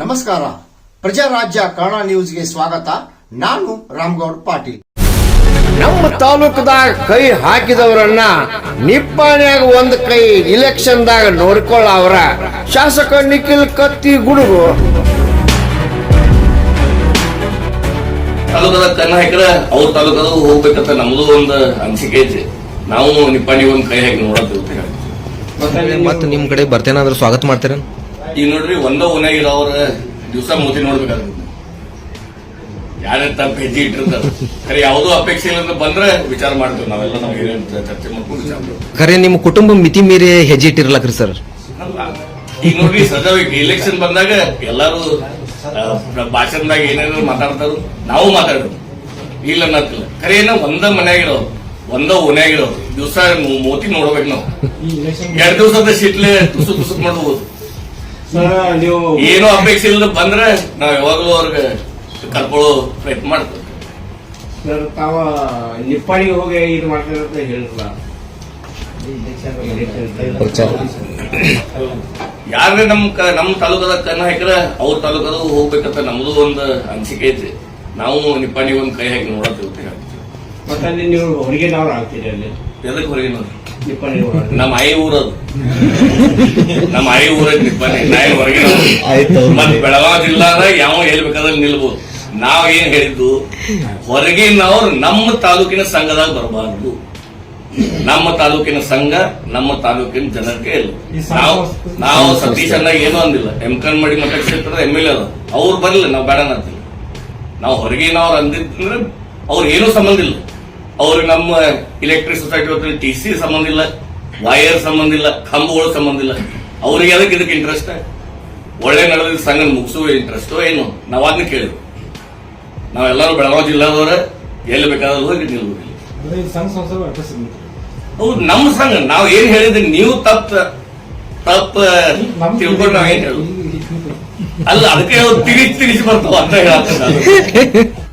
ನಮಸ್ಕಾರ, ಪ್ರಜಾರಾಜ್ಯ ಕನ್ನಡ ನ್ಯೂಸ್ಗೆ ಸ್ವಾಗತ. ನಾನು ರಾಮಗೌಡ ಪಾಟೀಲ್. ನಮ್ಮ ತಾಲೂಕದಾಗ ಕೈ ಹಾಕಿದವರನ್ನ ನಿಪ್ಪಾಣಿಯಾಗ ಒಂದ್ ಕೈ ಇಲೆಕ್ಷನ್ದಾಗ ನೋಡ್ಕೊಳ್ಳವ್ರ ಶಾಸಕ ನಿಖಿಲ್ ಕತ್ತಿ ಗುಡುಗು. ತಾಲೂಕದ ಕಣ್ಣು ಹಾಕಿದ್ರೆ ಅವ್ರ ತಾಲೂಕದ ಹೋಗ್ಬೇಕಂತ ನಮ್ದು ಒಂದು ಅನಿಸಿಕೆ ಐತಿ. ನಾವು ನಿಪ್ಪಾಣಿ ಒಂದ್ ಕೈ ಹಾಕಿ ನೋಡತ್ತೀವಿ. ಮತ್ತೆ ನಿಮ್ ಕಡೆ ಬರ್ತೇನಾದ್ರೂ ಸ್ವಾಗತ ಮಾಡ್ತೀರ? ಈಗ ನೋಡ್ರಿ, ಒಂದ ಓನಾಗಿರೋವ್ರ ದಿವಸ ಮೋದಿ ನೋಡ್ಬೇಕಾಗುತ್ತೆ. ಯಾರೇ ತಪ್ಪ ಹೆಜ್ಜೆ ಇಟ್ಟಿರ್ತಾರೆ, ಖರೆ ಯಾವುದೋ ಅಪೇಕ್ಷೆ ಇಲ್ಲ ಬಂದ್ರೆ ವಿಚಾರ ಮಾಡ್ತೀವಿ. ನಾವೆಲ್ಲ ನಾವು ಚರ್ಚೆ ಮಾಡ್ಕೊಂಡು ವಿಚಾರ ಮಾಡ್ತೀವಿ. ಖರೆ ನಿಮ್ ಕುಟುಂಬ ಮಿತಿ ಮೀರಿ ಹೆಜ್ಜೆ ಇಟ್ಟಿರ್ಲಕ್ರಿ ಸರ್? ಈಗ ನೋಡ್ರಿ, ಸದಾ ಇಲೆಕ್ಷನ್ ಬಂದಾಗ ಎಲ್ಲಾರು ಭಾಷಣದಾಗ ಏನೇನೋ ಮಾತಾಡ್ತಾರು, ನಾವು ಮಾತಾಡೋದು ಇಲ್ಲ ಅನ್ನತ್ತಿಲ್ಲ. ಖರೆ ಏನೋ ಒಂದ ಮನ್ಯಾಗಿರೋರು, ಒಂದ ಓನ್ಯಾಗಿರೋರು ದಿವಸ ಮೋತಿ ನೋಡ್ಬೇಕು. ನಾವು 2 ದಿವಸದ ಶೀಟ್ಲೆ ತುಸು ತುಸು ಮಾಡ್ಬೋದು. ಏನೋ ಅಪೇಕ್ಷೆ ಇಲ್ಲದ ಬಂದ್ರೆ ನಾವ್ ಯಾವಾಗ್ಲೂ ಅವ್ರಿಗೆ ಕರ್ಕೊಳ್ಳೋ ಪ್ರಯತ್ನ ಮಾಡ್ತೇವೆ. ಸರ್, ತಾವ ನಿಪ್ಪಾಣಿಗೆ ಹೋಗಿ ಇದು ಮಾಡ್ತಾರೆ ಅಂತ ಹೇಳಿರಲ್ಲ, ಯಾರೇ ನಮ್ ತಾಲೂಕದ ಕಣ್ಣು ಹಾಕಿದ್ರೆ ಅವ್ರ ತಾಲೂಕದ ಹೋಗ್ಬೇಕಂತ ನಮ್ದು ಒಂದು ಅನಿಸಿಕೆ ಐತಿ. ನಾವು ನಿಪ್ಪಾಣಿ ಒಂದ್ ಕೈ ಹಾಕಿ ನೋಡತ್ತೀವಿ. ಮತ್ತೆ ಅಲ್ಲಿ ನೀವು ಹೊರಗಿನವ್ರು ಆಗ್ತೀರಿ? ಅಲ್ಲಿ ಎದಕ್ ಹೊರಗಿನ ನಿಪ್ಪಾಣಿ ನಮ್ಮ ಆಯಿ ಊರದು, ನಮ್ಮ ಆಯಿ ಊರದ್ ನಿಪ್ಪಾಣಿ. ನಾಯಿ ಹೊರಗಿನ ಮತ್ ಬೆಳಗಾವಿ ಜಿಲ್ಲಾದಾಗ ಯಾವ ಎಲ್ಲಿ ಬೇಕಾದಲ್ಲಿ ನಿಲ್ಬಹುದು. ನಾವ್ ಏನ್ ಹೇಳಿದ್ದು, ಹೊರಗಿನವ್ರು ನಮ್ಮ ತಾಲೂಕಿನ ಸಂಘದಾಗ ಬರಬಾರ್ದು. ನಮ್ಮ ತಾಲೂಕಿನ ಸಂಘ ನಮ್ಮ ತಾಲೂಕಿನ ಜನಕ್ಕೆ ಇಲ್ಲ. ನಾವು ಸತೀಶ್ ಅನ್ನ ಏನೂ ಅಂದಿಲ್ಲ. ಎಮ್ಕನ್ಮಡಿ ಮತಕ್ಷೇತ್ರದ MLA ಅದ, ಅವ್ರು ಬರಲಿಲ್ಲ, ನಾವು ಬೇಡ ಅಂತಿಲ್ಲ. ನಾವು ಹೊರಗಿನವ್ರು ಅಂದಿದ್ರೆ ಅವ್ರು ಏನೂ ಸಂಬಂಧ ಇಲ್ಲ. ಅವ್ರಿಗೆ ನಮ್ಮ ಇಲೆಕ್ಟ್ರಿಕ್ ಸೊಸೈಟಿ TC ಸಂಬಂಧ ಇಲ್ಲ, ವೈರ್ ಸಂಬಂಧ ಇಲ್ಲ, ಕಂಬಗಳು ಸಂಬಂಧ ಇಲ್ಲ. ಅವ್ರಿಗೆ ಅದಕ್ಕೆ ಇದಕ್ಕೆ ಇಂಟ್ರೆಸ್ಟ್, ಒಳ್ಳೆ ನಡೆದ ಸಂಘ ಮುಗಿಸುವ ಇಂಟ್ರೆಸ್ಟ್ ಏನು, ನಾವ್ ಅದನ್ನ ಕೇಳಿದ್ವಿ. ನಾವೆಲ್ಲರೂ ಬೆಳಗಾವಿ ಜಿಲ್ಲಾದವರ ಎಲ್ಲಿ ಬೇಕಾದ್ರೂ ಹೋಗಿ ನಿಲ್ಬೋದು. ಹೌದು, ನಮ್ಮ ಸಂಘ. ನಾವ್ ಏನ್ ಹೇಳಿದ್ರಿ ನೀವು ತಪ್ಪ ತಿಳ್ಕೊಂಡು ನಾವ್ ಏನ್ ಹೇಳುದು ಅಲ್ಲ, ಅದಕ್ಕೆ ತಿರುಗಿ ಬರ್ತಾವ ಅಂತ ಹೇಳ